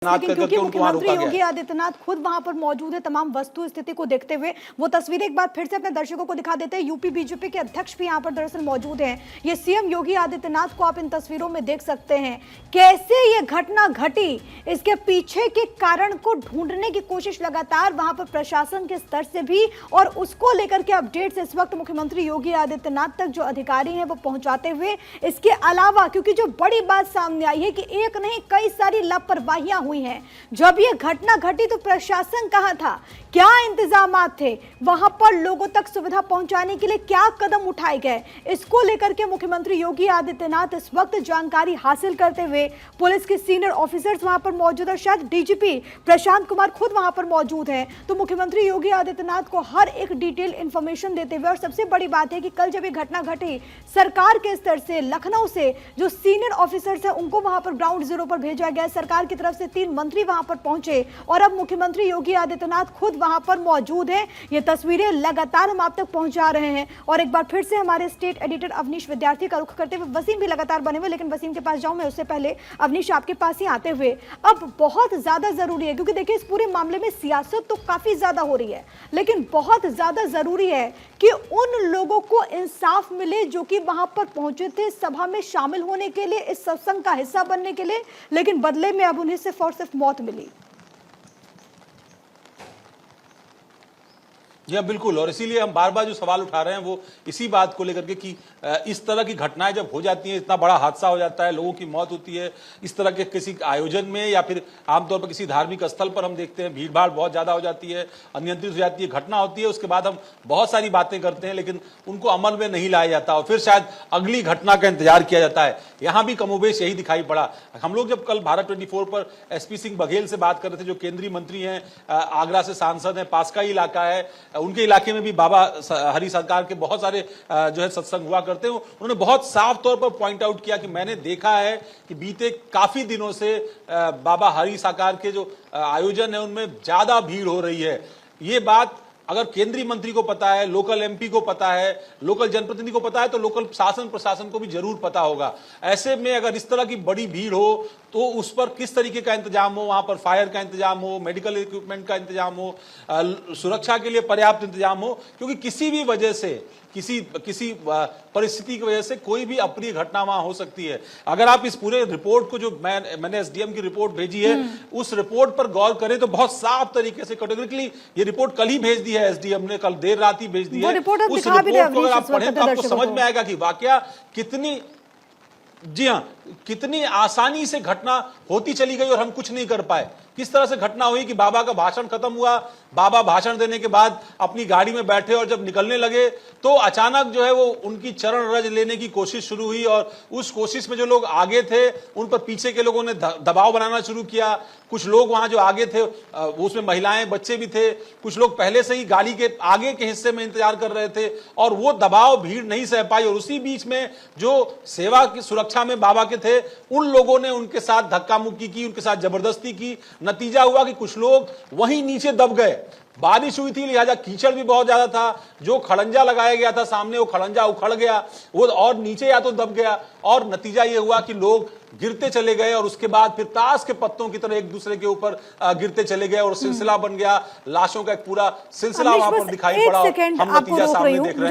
लेकिन क्योंकि मुख्यमंत्री योगी आदित्यनाथ खुद वहां पर मौजूद है, तमाम वस्तु स्थिति को देखते हुए वो तस्वीरें एक बार फिर से अपने दर्शकों को दिखा देते हैं। यूपी बीजेपी के अध्यक्ष भी यहां पर दरअसल मौजूद हैं। ये सीएम योगी आदित्यनाथ को आप इन तस्वीरों में देख सकते हैं। कैसे ये घटना घटी, इसके पीछे के कारण को ढूंढने की कोशिश लगातार वहां पर प्रशासन के स्तर से भी, और उसको लेकर के अपडेट्स इस वक्त मुख्यमंत्री योगी आदित्यनाथ तक जो अधिकारी हैं वो पहुंचाते हुए। इसके अलावा क्योंकि जो बड़ी बात सामने आई है कि एक नहीं कई सारी लापरवाहियां हुई हैं। जब यह घटना घटी तो प्रशासन कहां था, क्या इंतजामात थे, वहां पर लोगों तक सुविधा पहुंचाने के लिए क्या कदम उठाए गए, इसको लेकर के मुख्यमंत्री योगी आदित्यनाथ इस वक्त जानकारी हासिल करते हुए पुलिस के सीनियर ऑफिसर्स वहां पर मौजूद और शायद डीजीपी प्रशांत कुमार खुद वहां पर मौजूद हैं। तो मुख्यमंत्री योगी आदित्यनाथ को हर एक डिटेल इंफॉर्मेशन देते हुए, और सबसे बड़ी बात है कि कल जब ये घटना घटी सरकार के स्तर से, लखनऊ से जो सीनियर ऑफिसर्स है उनको वहां पर ग्राउंड जीरो पर भेजा गया। सरकार की तरफ से 3 मंत्री वहां पर पहुंचे और अब मुख्यमंत्री योगी आदित्यनाथ खुद वहां पर मौजूद हैं। ये तस्वीरें लगातार हम आप तक पहुंचा रहे हैं। और एक बार फिर से हमारे स्टेट एडिटर अवनीश विद्यार्थी का रुख करते हुए, वसीम भी लगातार बने हुए, लेकिन वसीम के पास जाऊं मैं उससे पहले अवनीश आपके पास ही आते हुए, अब बहुत ज्यादा जरूरी है क्योंकि देखिए इस पूरे मामले में सियासत तो काफी ज्यादा हो रही है, लेकिन बहुत ज्यादा जरूरी है कि उन लोगों को इंसाफ मिले जो कि वहां पर पहुंचे थे सभा में शामिल होने के लिए, इस सत्संग का हिस्सा बनने के लिए, लेकिन बदले में अब उन्हें सिर्फ और सिर्फ मौत मिली। जी हाँ, बिल्कुल। और इसीलिए हम बार बार जो सवाल उठा रहे हैं वो इसी बात को लेकर के कि इस तरह की घटनाएं जब हो जाती हैं, इतना बड़ा हादसा हो जाता है, लोगों की मौत होती है, इस तरह के किसी आयोजन में या फिर आमतौर पर किसी धार्मिक स्थल पर हम देखते हैं भीड़ भाड़ बहुत ज्यादा हो जाती है, अनियंत्रित हो जाती है, घटना होती है, उसके बाद हम बहुत सारी बातें करते हैं लेकिन उनको अमल में नहीं लाया जाता और फिर शायद अगली घटना का इंतजार किया जाता है। यहाँ भी कमोबेश यही दिखाई पड़ा। हम लोग जब कल भारत 24 पर एसपी सिंह बघेल से बात कर रहे थे, जो केंद्रीय मंत्री हैं, आगरा से सांसद हैं, पास का ही इलाका है, उनके इलाके में भी बाबा हरि सरकार के बहुत सारे जो है सत्संग हुआ करते हैं। उन्होंने बहुत साफ तौर पर पॉइंट आउट किया कि मैंने देखा है कि बीते काफी दिनों से बाबा हरि सरकार के जो आयोजन है उनमें ज्यादा भीड़ हो रही है। ये बात अगर केंद्रीय मंत्री को पता है, लोकल एमपी को पता है, लोकल जनप्रतिनिधि को पता है, तो लोकल शासन प्रशासन को भी जरूर पता होगा। ऐसे में अगर इस तरह की बड़ी भीड़ हो तो उस पर किस तरीके का इंतजाम हो, वहां पर फायर का इंतजाम हो, मेडिकल इक्विपमेंट का इंतजाम हो, सुरक्षा के लिए पर्याप्त इंतजाम हो, क्योंकि किसी भी वजह से किसी परिस्थिति की वजह से कोई भी अप्रिय घटना वहां हो सकती है। अगर आप इस पूरे रिपोर्ट को, जो मैंने एसडीएम की रिपोर्ट भेजी है, उस रिपोर्ट पर गौर करें तो बहुत साफ तरीके से कैटेगोरिकली ये रिपोर्ट कल ही भेज दी है एसडीएम ने, कल देर रात ही भेज दी है। उस रिपोर्ट को अगर आप पढ़ें तो आपको समझ में आएगा कि वाकया कितनी, जी हाँ, कितनी आसानी से घटना होती चली गई और हम कुछ नहीं कर पाए। किस तरह से घटना हुई कि बाबा का भाषण खत्म हुआ, बाबा भाषण देने के बाद अपनी गाड़ी में बैठे और जब निकलने लगे तो अचानक जो है वो उनकी चरण रज लेने की कोशिश शुरू हुई और उस कोशिश में जो लोग आगे थे उन पर पीछे के लोगों ने दबाव बनाना शुरू किया। कुछ लोग वहां जो आगे थे उसमें महिलाएं, बच्चे भी थे, कुछ लोग पहले से ही गाड़ी के आगे के हिस्से में इंतजार कर रहे थे और वो दबाव भीड़ नहीं सह पाई। और उसी बीच में जो सेवा की सुरक्षा में बाबा के थे उन लोगों ने उनके साथ धक्का मुक्की की, उनके साथ जबरदस्ती की। नतीजा हुआ कि कुछ लोग वहीं नीचे दब गए। बारिश हुई थी, लिहाजा कीचड़ भी बहुत ज्यादा था। जो खड़ंजा लगाया गया था सामने, वो खड़ंजा उखड़ गया, वो और नीचे या तो दब गया, और नतीजा ये हुआ कि लोग गिरते चले गए और उसके बाद फिर ताश के पत्तों की तरह एक दूसरे के ऊपर गिरते चले गए और सिलसिला बन गया। लाशों का एक पूरा सिलसिला वहां पर दिखाई पड़ा। हम नतीजा सामने देख रहे हैं।